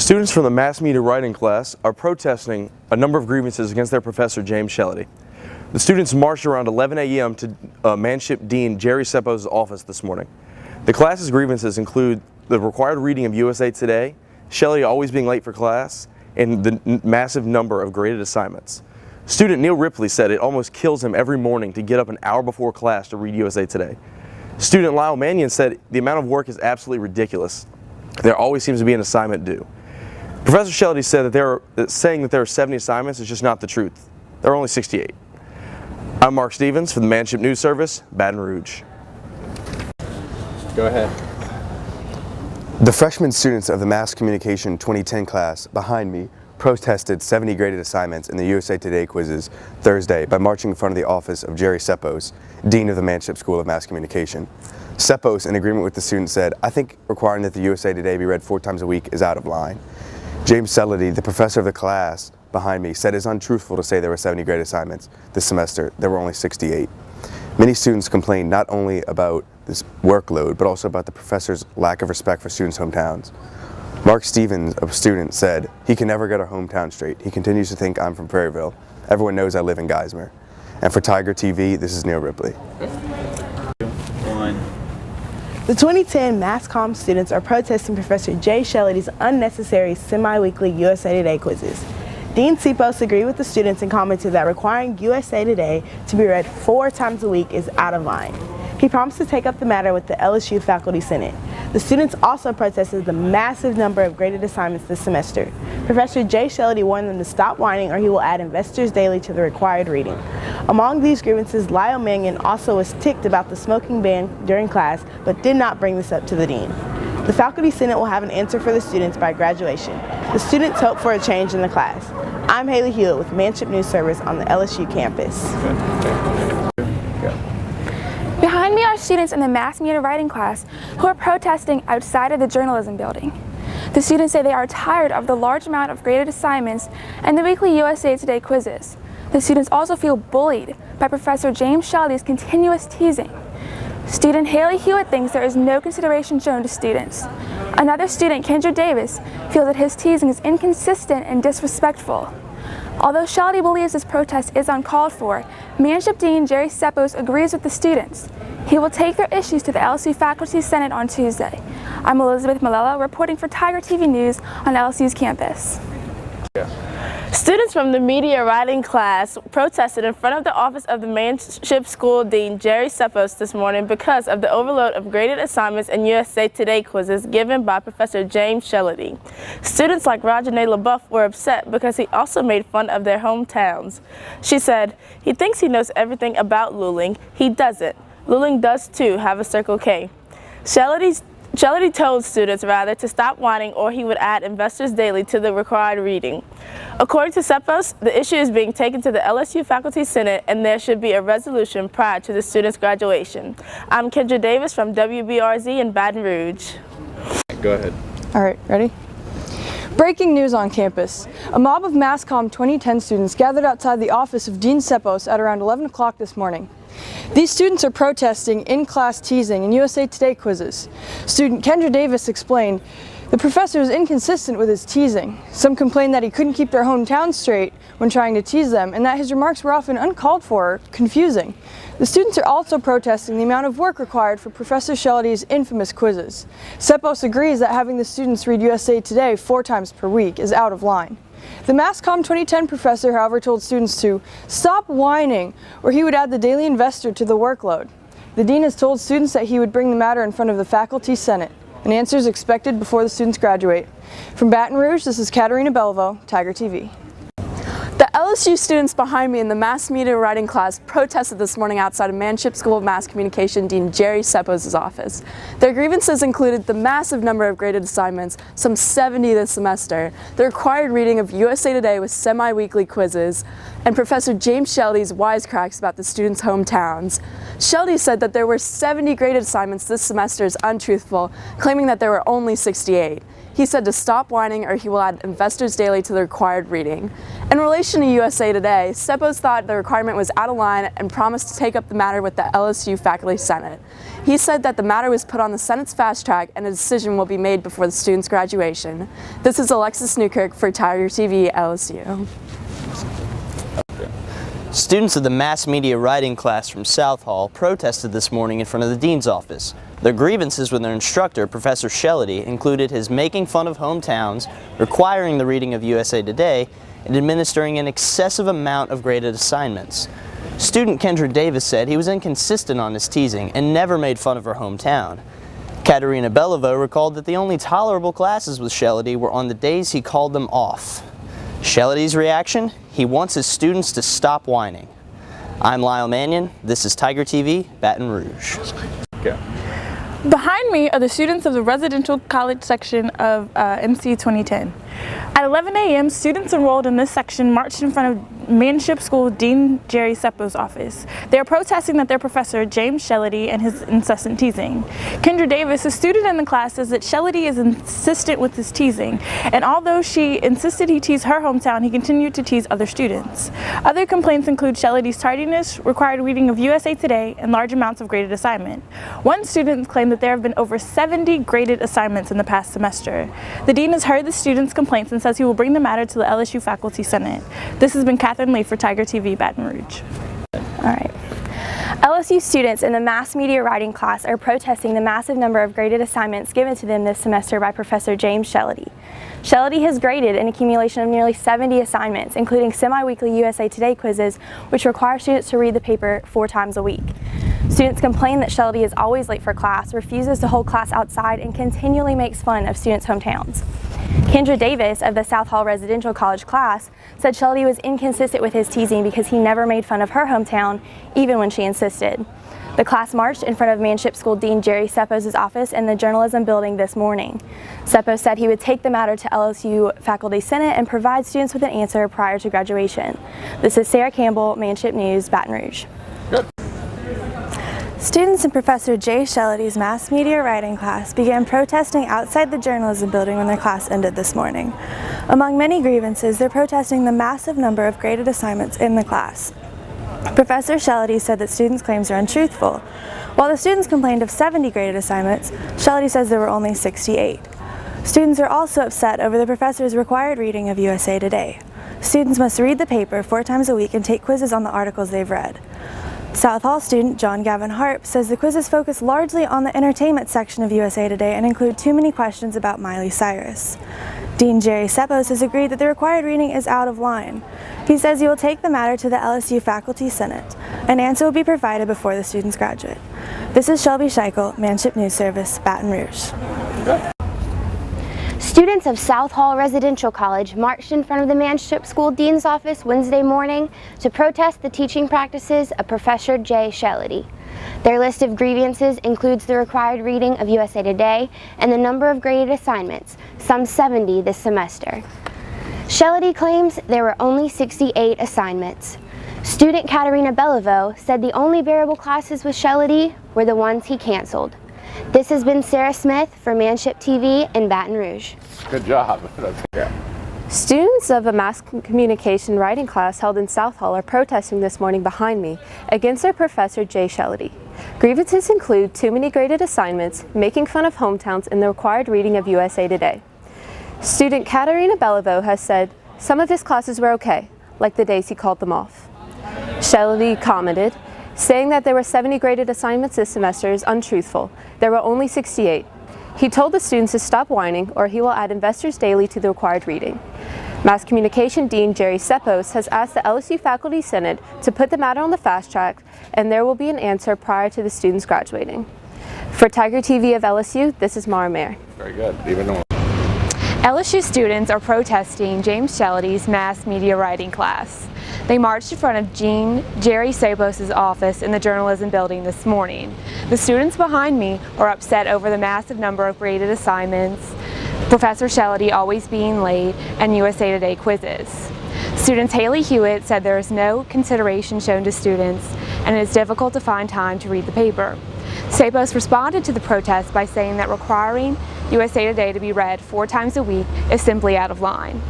Students from the mass media writing class are protesting a number of grievances against their professor, James Shelley. The students marched around 11 a.m. to Manship Dean Jerry Sepos' office this morning. The class's grievances include the required reading of USA Today, Shelley always being late for class, and the massive number of graded assignments. Student Neil Ripley said it almost kills him every morning to get up an hour before class to read USA Today. Student Lyle Mannion said the amount of work is absolutely ridiculous. There always seems to be an assignment due. Professor Shelley said that saying that there are 70 assignments is just not the truth. There are only 68. I'm Mark Stevens for the Manship News Service, Baton Rouge. Go ahead. The freshman students of the Mass Communication 2010 class behind me protested 70 graded assignments in the USA Today quizzes Thursday by marching in front of the office of Jerry Sepos, Dean of the Manship School of Mass Communication. Sepos, in agreement with the students, said, "I think requiring that the USA Today be read 4 times a week is out of line." James Shelley, the professor of the class behind me, said it's untruthful to say there were 70 graded assignments this semester. There were only 68. Many students complained not only about this workload, but also about the professor's lack of respect for students' hometowns. Mark Stevens, a student, said, "He can never get our hometown straight. He continues to think I'm from Prairieville. Everyone knows I live in Geismar." And for Tiger TV, this is Neil Ripley. The 2010 Mass Comm students are protesting Professor Jay Shelley's unnecessary semi-weekly USA Today quizzes. Dean Sepos agreed with the students and commented that requiring USA Today to be read 4 times a week is out of line. He promised to take up the matter with the LSU Faculty Senate. The students also protested the massive number of graded assignments this semester. Professor Jay Shelley warned them to stop whining or he will add Investors Daily to the required reading. Among these grievances, Lyle Mannion also was ticked about the smoking ban during class, but did not bring this up to the dean. The Faculty Senate will have an answer for the students by graduation. The students hope for a change in the class. I'm Haley Hewitt with Manship News Service on the LSU campus. Behind me are students in the mass media writing class who are protesting outside of the journalism building. The students say they are tired of the large amount of graded assignments and the weekly USA Today quizzes. The students also feel bullied by Professor James Shelley's continuous teasing. Student Haley Hewitt thinks there is no consideration shown to students. Another student, Kendra Davis, feels that his teasing is inconsistent and disrespectful. Although Shelley believes this protest is uncalled for, Manship Dean Jerry Sepos agrees with the students. He will take their issues to the LSU Faculty Senate on Tuesday. I'm Elizabeth Malella reporting for Tiger TV News on LSU's campus. Students from the media writing class protested in front of the office of the Manship School Dean Jerry Sepos this morning because of the overload of graded assignments and USA Today quizzes given by Professor James Shelley. Students like Rajanae LaBeouf were upset because he also made fun of their hometowns. She said, "He thinks he knows everything about Luling. He doesn't. Luling does too have a Circle K." Shelley told students to stop whining or he would add Investors Daily to the required reading. According to Sepos, the issue is being taken to the LSU Faculty Senate and there should be a resolution prior to the students' graduation. I'm Kendra Davis from WBRZ in Baton Rouge. Go ahead. All right, ready? Breaking news on campus. A mob of Mass Comm 2010 students gathered outside the office of Dean Sepos at around 11 o'clock this morning. These students are protesting in-class teasing and USA Today quizzes. Student Kendra Davis explained, "The professor is inconsistent with his teasing. Some complained that he couldn't keep their hometown straight when trying to tease them and that his remarks were often uncalled for or confusing." The students are also protesting the amount of work required for Professor Shelley's infamous quizzes. Sepos agrees that having the students read USA Today 4 times per week is out of line. The Mass Comm 2010 professor, however, told students to stop whining or he would add the Daily Investor to the workload. The dean has told students that he would bring the matter in front of the Faculty Senate. An answer is expected before the students graduate. From Baton Rouge, this is Katerina Belvo, Tiger TV. The LSU students behind me in the mass media writing class protested this morning outside of Manship School of Mass Communication Dean Jerry Sepos' office. Their grievances included the massive number of graded assignments, some 70 this semester, the required reading of USA Today with semi-weekly quizzes, and Professor James Shelley's wisecracks about the students' hometowns. Shelley said that there were 70 graded assignments this semester is untruthful, claiming that there were only 68. He said to stop whining or he will add Investors Daily to the required reading. In relation to USA Today, Seppos thought the requirement was out of line and promised to take up the matter with the LSU Faculty Senate. He said that the matter was put on the Senate's fast track and a decision will be made before the students' graduation. This is Alexis Newkirk for Tiger TV LSU. Students of the mass media writing class from South Hall protested this morning in front of the dean's office. Their grievances with their instructor, Professor Shellady, included his making fun of hometowns, requiring the reading of USA Today, and administering an excessive amount of graded assignments. Student Kendra Davis said he was inconsistent on his teasing and never made fun of her hometown. Katerina Beliveau recalled that the only tolerable classes with Shellady were on the days he called them off. Shellady's reaction? He wants his students to stop whining. I'm Lyle Mannion. This is Tiger TV, Baton Rouge. Okay. Behind me are the students of the residential college section of MC2010. At 11 a.m., students enrolled in this section marched in front of Manship School Dean Jerry Seppos' office. They are protesting that their professor, James Shellady, and his incessant teasing. Kendra Davis, a student in the class, says that Shellady is insistent with his teasing, and although she insisted he tease her hometown, he continued to tease other students. Other complaints include Shellady's tardiness, required reading of USA Today, and large amounts of graded assignment. One student claimed that there have been over 70 graded assignments in the past semester. The dean has heard the students' complaints and says he will bring the matter to the LSU Faculty Senate. This has been Catherine Lee for Tiger TV, Baton Rouge. All right. LSU students in the mass media writing class are protesting the massive number of graded assignments given to them this semester by Professor James Shellady. Shellady has graded an accumulation of nearly 70 assignments, including semi-weekly USA Today quizzes, which require students to read the paper 4 times a week. Students complain that Shellady is always late for class, refuses to hold class outside, and continually makes fun of students' hometowns. Kendra Davis of the South Hall Residential College class said Shellady was inconsistent with his teasing because he never made fun of her hometown, even when she insisted. The class marched in front of Manship School Dean Jerry Seppos' office in the journalism building this morning. Seppos said he would take the matter to LSU Faculty Senate and provide students with an answer prior to graduation. This is Sarah Campbell, Manship News, Baton Rouge. Students in Professor Jay Shellady's mass media writing class began protesting outside the journalism building when their class ended this morning. Among many grievances, they're protesting the massive number of graded assignments in the class. Professor Shellady said that students' claims are untruthful. While the students complained of 70 graded assignments, Shellady says there were only 68. Students are also upset over the professor's required reading of USA Today. Students must read the paper 4 times a week and take quizzes on the articles they've read. South Hall student John Gavin Harp says the quizzes focus largely on the entertainment section of USA Today and include too many questions about Miley Cyrus. Dean Jerry Seppos has agreed that the required reading is out of line. He says he will take the matter to the LSU Faculty Senate. An answer will be provided before the students graduate. This is Shelby Scheichel, Manship News Service, Baton Rouge. Students of South Hall Residential College marched in front of the Manship School Dean's office Wednesday morning to protest the teaching practices of Professor Jay Shellady. Their list of grievances includes the required reading of USA Today and the number of graded assignments, some 70 this semester. Shellady claims there were only 68 assignments. Student Katerina Beliveau said the only bearable classes with Shellady were the ones he canceled. This has been Sarah Smith for Manship TV in Baton Rouge. Good job. Students of a mass communication writing class held in South Hall are protesting this morning behind me against their professor Jay Shellady. Grievances include too many graded assignments, making fun of hometowns, and the required reading of USA Today. Student Katerina Beliveau has said some of his classes were okay, like the days he called them off. Shellady commented, saying that there were 70 graded assignments this semester is untruthful. There were only 68. He told the students to stop whining or he will add Investors Daily to the required reading. Mass Communication Dean Jerry Seppos has asked the LSU Faculty Senate to put the matter on the fast track and there will be an answer prior to the students graduating. For Tiger TV of LSU, this is Mara Mayer. Very good. Even though LSU students are protesting James Shellady's mass media writing class. They marched in front of Dean Jerry Seppos' office in the journalism building this morning. The students behind me are upset over the massive number of graded assignments, Professor Shellady always being late, and USA Today quizzes. Students Haley Hewitt said there is no consideration shown to students and it is difficult to find time to read the paper. Seppos responded to the protest by saying that requiring USA Today to be read 4 times a week is simply out of line.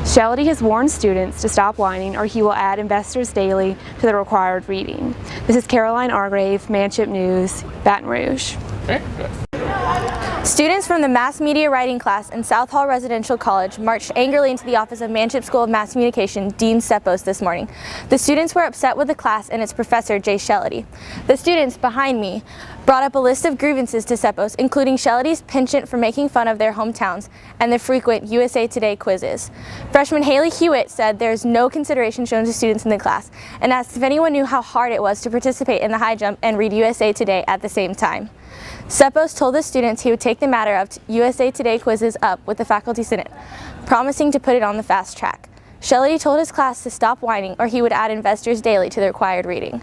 Shellady has warned students to stop whining or he will add Investors Daily to the required reading. This is Caroline Argrave, Manship News, Baton Rouge. Students from the Mass Media Writing class in South Hall Residential College marched angrily into the office of Manship School of Mass Communication, Dean Seppos, this morning. The students were upset with the class and its professor, Jay Shellady. The students behind me brought up a list of grievances to Seppos, including Shellady's penchant for making fun of their hometowns and the frequent USA Today quizzes. Freshman Haley Hewitt said there is no consideration shown to students in the class and asked if anyone knew how hard it was to participate in the high jump and read USA Today at the same time. Seppos told the students he would take the matter of USA Today quizzes up with the Faculty Senate, promising to put it on the fast track. Shellady told his class to stop whining or he would add Investors Daily to the required reading.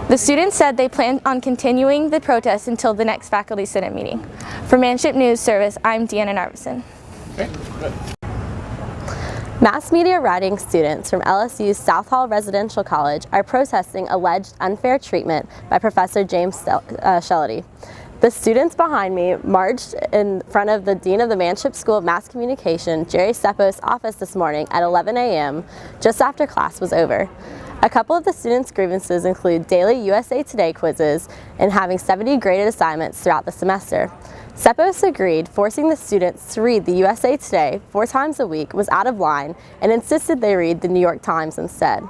The students said they plan on continuing the protest until the next Faculty Senate meeting. For Manship News Service, I'm Deanna Narvison. Mass media writing students from LSU's South Hall Residential College are protesting alleged unfair treatment by Professor James Shellady. The students behind me marched in front of the Dean of the Manship School of Mass Communication, Jerry Seppos' office this morning at 11 a.m., just after class was over. A couple of the students' grievances include daily USA Today quizzes and having 70 graded assignments throughout the semester. Seppos agreed, forcing the students to read the USA Today 4 times a week was out of line and insisted they read the New York Times instead.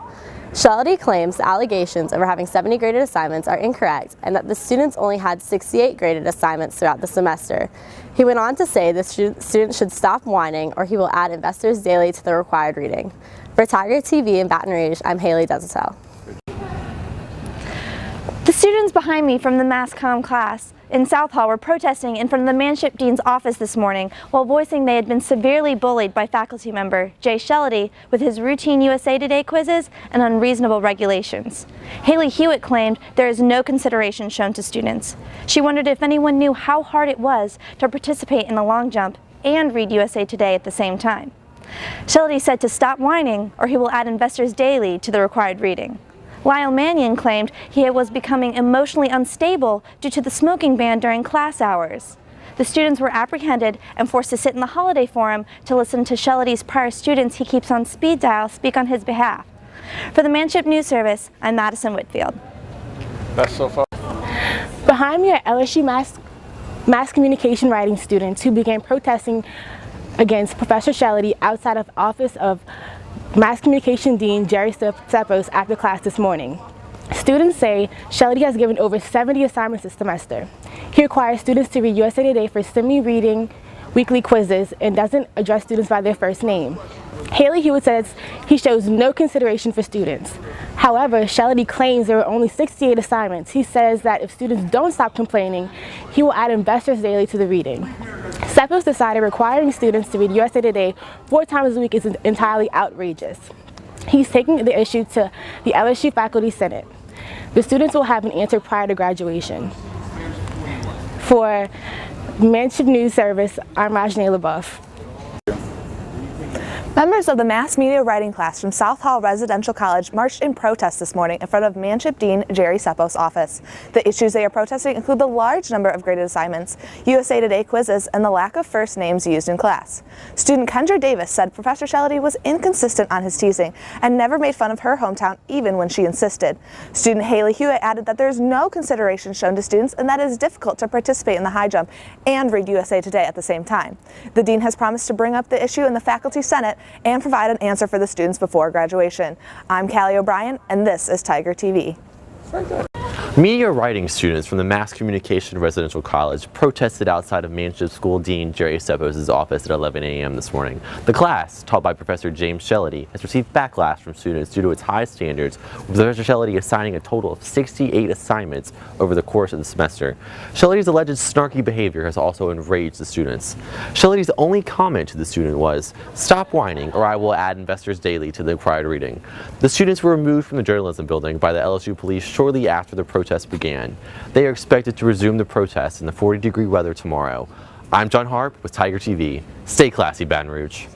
Shellady claims the allegations over having 70 graded assignments are incorrect and that the students only had 68 graded assignments throughout the semester. He went on to say the students should stop whining or he will add Investors Daily to the required reading. For Tiger TV in Baton Rouge, I'm Haley Desautels. The students behind me from the Mass Comm class in South Hall were protesting in front of the Manship Dean's office this morning while voicing they had been severely bullied by faculty member Jay Shellady with his routine USA Today quizzes and unreasonable regulations. Haley Hewitt claimed there is no consideration shown to students. She wondered if anyone knew how hard it was to participate in the long jump and read USA Today at the same time. Shellady said to stop whining or he will add Investors Daily to the required reading. Lyle Mannion claimed he was becoming emotionally unstable due to the smoking ban during class hours. The students were apprehended and forced to sit in the holiday forum to listen to Shellady's prior students he keeps on speed dial speak on his behalf. For the Manship News Service, I'm Madison Whitfield. That's so far. Behind me are LSU mass communication writing students who began protesting against Professor Shellady outside of the office of Mass Communication Dean Jerry Seppos after class this morning. Students say Shellady has given over 70 assignments this semester. He requires students to read USA Today for semi-reading weekly quizzes and doesn't address students by their first name. Haley Hewitt says he shows no consideration for students. However, Shellady claims there were only 68 assignments. He says that if students don't stop complaining, he will add Investors Daily to the reading. Seppos decided requiring students to read USA Today 4 times a week is entirely outrageous. He's taking the issue to the LSU Faculty Senate. The students will have an answer prior to graduation. For Manship News Service, I'm Rajnay LaBeouf. Members of the Mass Media Writing class from South Hall Residential College marched in protest this morning in front of Manship Dean Jerry Seppos' office. The issues they are protesting include the large number of graded assignments, USA Today quizzes, and the lack of first names used in class. Student Kendra Davis said Professor Shellady was inconsistent on his teasing and never made fun of her hometown even when she insisted. Student Haley Hewitt added that there is no consideration shown to students and that it is difficult to participate in the high jump and read USA Today at the same time. The dean has promised to bring up the issue in the Faculty Senate and provide an answer for the students before graduation. I'm Callie O'Brien, and this is Tiger TV. Media writing students from the Mass Communication Residential College protested outside of Manship School Dean Jerry Seppos' office at 11 a.m. this morning. The class, taught by Professor James Shellady, has received backlash from students due to its high standards, with Professor Shellady assigning a total of 68 assignments over the course of the semester. Shellady's alleged snarky behavior has also enraged the students. Shellady's only comment to the student was, "Stop whining or I will add Investors Daily to the required reading." The students were removed from the journalism building by the LSU police shortly after the protest began. They are expected to resume the protest in the 40-degree weather tomorrow. I'm John Harp with Tiger TV. Stay classy, Baton Rouge.